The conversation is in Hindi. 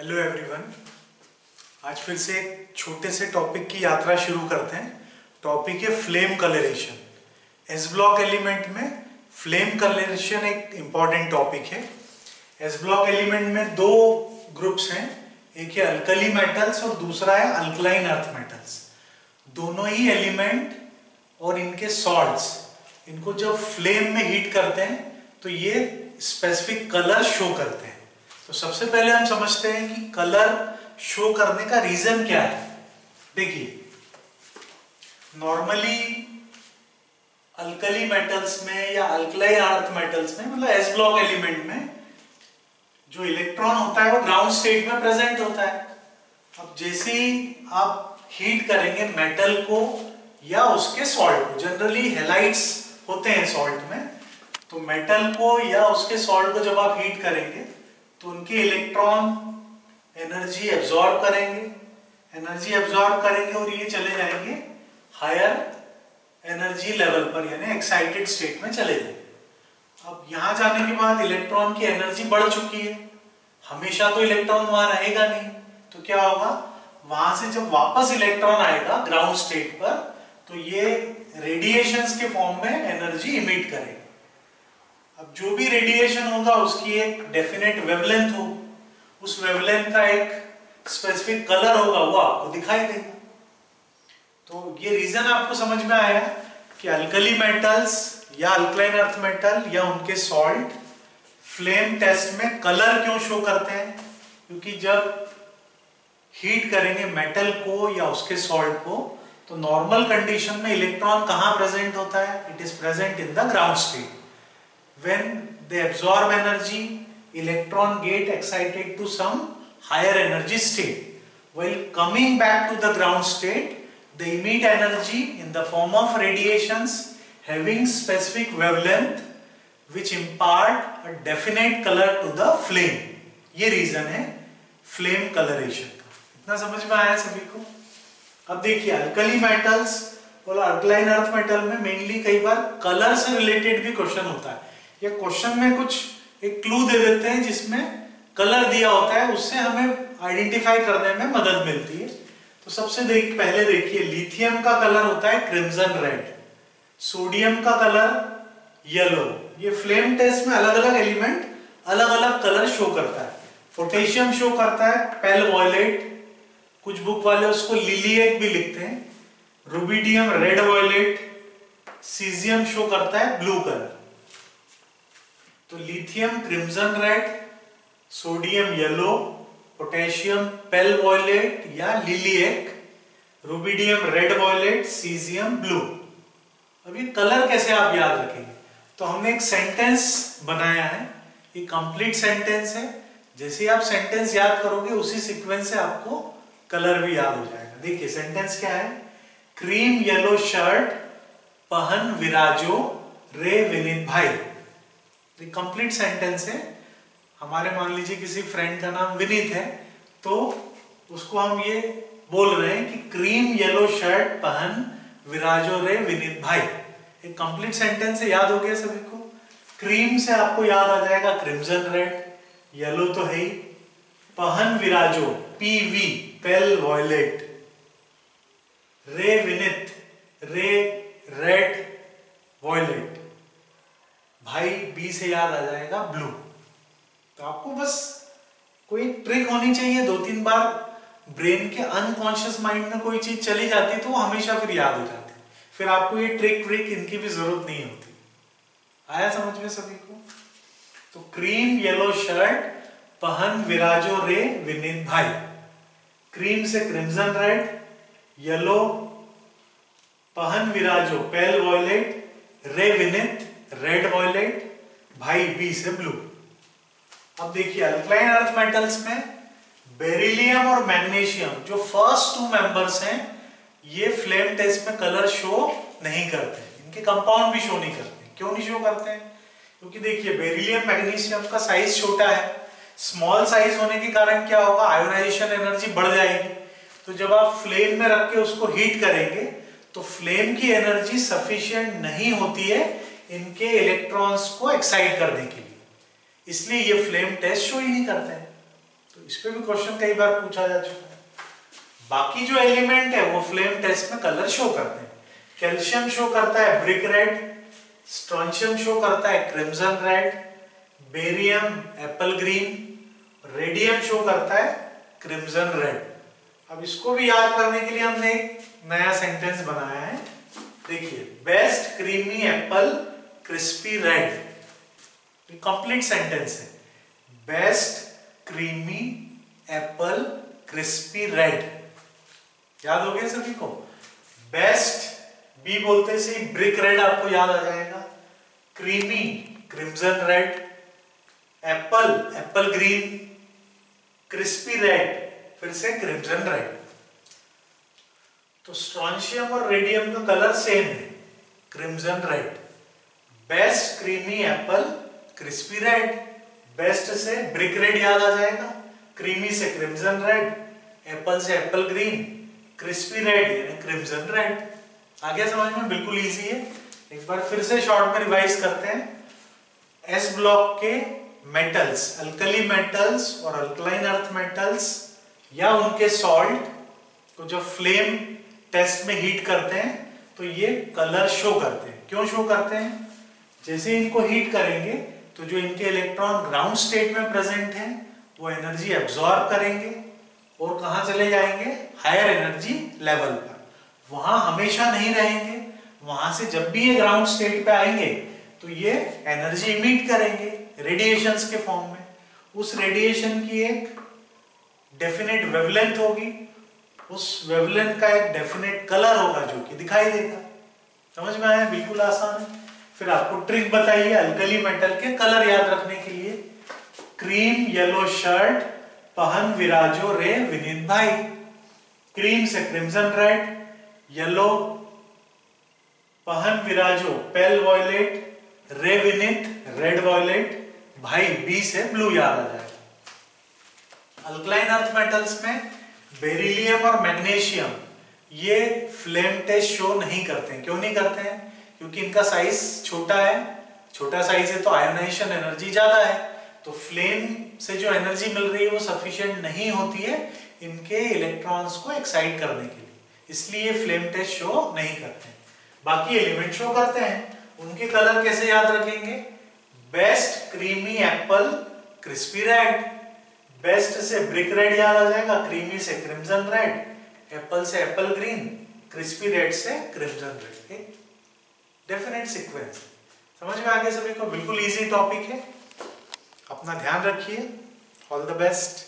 Hello everyone. आज फिर से एक छोटे से टॉपिक की यात्रा शुरू करते हैं। टॉपिक है flame colouration. S block element में फ्लेम कलरेशन एक इम्पॉर्टेंट टॉपिक है। एस ब्लॉक एलिमेंट में दो ग्रुप्स हैं, एक है अल्कली मेटल्स और दूसरा है अल्कलाइन अर्थ मेटल्स। दोनों ही एलिमेंट और इनके सॉल्ट्स, इनको जब फ्लेम में हीट करते हैं तो ये स्पेसिफिक कलर शो करते हैं। तो सबसे पहले हम समझते हैं कि कलर शो करने का रीजन क्या है। देखिए, नॉर्मली अल्कली मेटल्स में या अल्कलाइन अर्थ मेटल्स में, मतलब एस ब्लॉक एलिमेंट में, जो इलेक्ट्रॉन होता है वो ग्राउंड स्टेट में प्रेजेंट होता है। अब जैसे ही आप हीट करेंगे मेटल को या उसके सॉल्ट को, जनरली हैलाइड्स होते हैं सॉल्ट में, तो मेटल को या उसके सॉल्ट को जब आप हीट करेंगे तो उनके इलेक्ट्रॉन एनर्जी एब्जॉर्ब करेंगे और ये चले जाएंगे हायर एनर्जी लेवल पर, यानी एक्साइटेड स्टेट में चले जाएंगे। अब यहां जाने के बाद इलेक्ट्रॉन की एनर्जी बढ़ चुकी है, हमेशा तो इलेक्ट्रॉन वहां रहेगा नहीं, तो क्या होगा, वहां से जब वापस इलेक्ट्रॉन आएगा ग्राउंड स्टेट पर तो ये रेडिएशंस के फॉर्म में एनर्जी इमिट करेगा। अब जो भी रेडिएशन होगा उसकी एक डेफिनेट वेवलेंथ हो, उस वेवलेंथ का एक स्पेसिफिक कलर होगा, वो आपको दिखाई देगा। तो ये रीजन आपको समझ में आया कि अल्कली मेटल्स या अल्कलाइन अर्थ मेटल या उनके सॉल्ट फ्लेम टेस्ट में कलर क्यों शो करते हैं। क्योंकि जब हीट करेंगे मेटल को या उसके सॉल्ट को तो नॉर्मल कंडीशन में इलेक्ट्रॉन कहां प्रेजेंट होता है, it is present in the ground state. When they absorb energy, electron get excited to some higher energy state. While coming back to the ground state, they emit energy in the form of radiations having specific wavelength, which impart a definite color to the flame. ये reason है flame coloration का। इतना समझ में आया सभी को। अब देखिए, अल्कली मेटल्स और अल्कलाइन अर्थ मेटल में मेनली कई बार कलर से रिलेटेड भी क्वेश्चन होता है, या क्वेश्चन में कुछ एक क्लू दे देते हैं जिसमें कलर दिया होता है, उससे हमें आइडेंटिफाई करने में मदद मिलती है। तो सबसे पहले देखिए, लिथियम का कलर होता है क्रिम्सन रेड, सोडियम का कलर येलो। ये फ्लेम टेस्ट में अलग अलग एलिमेंट अलग अलग कलर शो करता है। पोटेशियम शो करता है पेल वॉयलेट, कुछ बुक वाले उसको लिलिएक भी लिखते हैं। Rubidium red violet, caesium show करता है ब्लू कलर। तो lithium crimson red, sodium yellow, potassium pale violet या lilac, rubidium red violet, caesium blue. अब ये कलर कैसे आप याद रखेंगे, तो हमने एक सेंटेंस बनाया है, ये कंप्लीट सेंटेंस है। जैसे आप सेंटेंस याद करोगे उसी सीक्वेंस से आपको कलर भी याद हो जाएगा। देखिए सेंटेंस क्या है, क्रीम येलो शर्ट पहन विराजो रे विनीत भाई। कंप्लीट सेंटेंस है। हमारे मान लीजिए किसी फ्रेंड का नाम विनीत है, तो उसको हम ये बोल रहे हैं कि क्रीम येलो शर्ट पहन विराजो रे विनीत भाई। एक कंप्लीट सेंटेंस है, याद हो गया सभी को। क्रीम से आपको याद आ जाएगा क्रिम्सन रेड, येलो तो है ही, पहन विराजो पीवी पेल वॉयलेट, रे विनीत रे रेड वॉयलेट, भाई बी से याद आ जाएगा ब्लू। तो आपको बस कोई ट्रिक होनी चाहिए, 2-3 बार ब्रेन के अनकॉन्शियस माइंड में कोई चीज चली जाती तो हमेशा फिर याद हो जाती, फिर आपको ये ट्रिक इनकी भी जरूरत नहीं होती। आया समझ में सभी को। तो क्रीम येलो शर्ट पहन विराजो रे विनीत भाई, क्रीम से क्रिम्सन रेड, येलो पहन विराजो पेल वॉयलेट, रे विनीत रेड वॉयलेट, भाई बी से ब्लू। अब देखिए, अल्कलाइन अर्थ मेटल्स में बेरिलियम और मैग्नीशियम जो फर्स्ट 2 मेंबर्स हैं, ये फ्लेम टेस्ट में कलर शो नहीं करते, इनके कंपाउंड भी शो नहीं करते। क्यों नहीं शो करते हैं, क्योंकि देखिए बेरिलियम मैग्नीशियम का साइज छोटा है। स्मॉल साइज होने के कारण क्या होगा, आयोनाइजेशन एनर्जी बढ़ जाएगी। तो जब आप फ्लेम में रख के उसको हीट करेंगे तो फ्लेम की एनर्जी सफिशिएंट नहीं होती है इनके इलेक्ट्रॉन्स को एक्साइट करने के लिए, इसलिए ये फ्लेम टेस्ट शो ही नहीं करते हैं। तो तो इस पे भी क्वेश्चन कई बार पूछा जा चुका है। बाकी जो एलिमेंट है वो फ्लेम टेस्ट में कलर शो करते हैं। कैल्शियम शो करता है ब्रिक रेड, स्ट्रोंशियम शो करता है crimson red, barium Apple green, radium show करता है क्रिम्सन रेड। अब इसको भी याद करने के लिए हमने एक नया सेंटेंस बनाया है। देखिए, best creamy apple crispy red, complete sentence है। Best creamy apple crispy red, याद हो गया सभी को। बेस्ट बी बोलते से ब्रिक रेड आपको याद आ जाएगा, creamy crimson red, Apple Apple green, crispy red फिर से क्रिम्सन रेड। तो स्ट्रोंशियम और रेडियम का कलर सेम है, crimson red. Best creamy apple crispy red, best से ब्रिक रेड याद आ जाएगा, क्रीमी से क्रिम्सन रेड, एप्पल से एप्पल ग्रीन, क्रिस्पी रेड यानी क्रिम्सन रेड। आ गया समझ में? बिल्कुल इजी है। एक बार फिर से शॉर्ट में रिवाइज करते हैं। एस ब्लॉक के मेटल्स, अल्कली मेटल्स और अल्कलाइन अर्थ मेटल्स या उनके सॉल्ट को जब फ्लेम टेस्ट में हीट करते हैं तो ये कलर शो करते हैं। क्यों शो करते हैं? जैसे इनको हीट करेंगे तो जो इनके इलेक्ट्रॉन ग्राउंड स्टेट में प्रेजेंट हैं वो एनर्जी एब्जॉर्ब करेंगे और कहां चले जाएंगे? हायर एनर्जी लेवल पर। वहां हमेशा नहीं रहेंगे, वहां से जब भी ये ग्राउंड स्टेट पे आएंगे तो ये एनर्जी इमिट करेंगे रेडिएशंस के फॉर्म में। उस रेडिएशन की एक डेफिनेट वेवलेंथ होगी, उस वेवलेंथ का एक डेफिनेट कलर होगा जो कि दिखाई देगा। समझ में आया? बिल्कुल आसान है। फिर आपको ट्रिक बताइए अल्कली मेटल के कलर याद रखने के लिए। क्रीम येलो शर्ट पहन विराजो रे विनीत भाई, क्रीम से क्रिम्सन रेड, येलो पहन विराजो पेल वॉयलेट, रे विनीत रेड वॉयलेट, भाई बी से ब्लू याद आ जाएगा। अल्कलाइन अर्थ मेटल्स में बेरिलियम और मैग्नीशियम ये फ्लेम टेस्ट शो नहीं करते हैं। क्यों नहीं करते हैं? क्योंकि इनका साइज छोटा है। छोटा साइज है तो आयोनाइजेशन एनर्जी ज्यादा है, तो फ्लेम से जो एनर्जी मिल रही है वो सफिशिएंट नहीं होती है इनके इलेक्ट्रॉन्स को एक्साइट करने के लिए, इसलिए फ्लेम टेस्ट शो नहीं करते हैं। बाकी एलिमेंट शो करते हैं। उनके कलर कैसे याद रखेंगे? Best creamy apple crispy red, best से ब्रिक रेड याद आ जाएगा, क्रीमी से क्रिम्सन रेड, एप्पल से एप्पल ग्रीन, क्रिस्पी रेड से क्रिम्सन रेड। Definite sequence. समझ में आ गया सभी को? बिल्कुल इजी टॉपिक है। अपना ध्यान रखिए। All the best.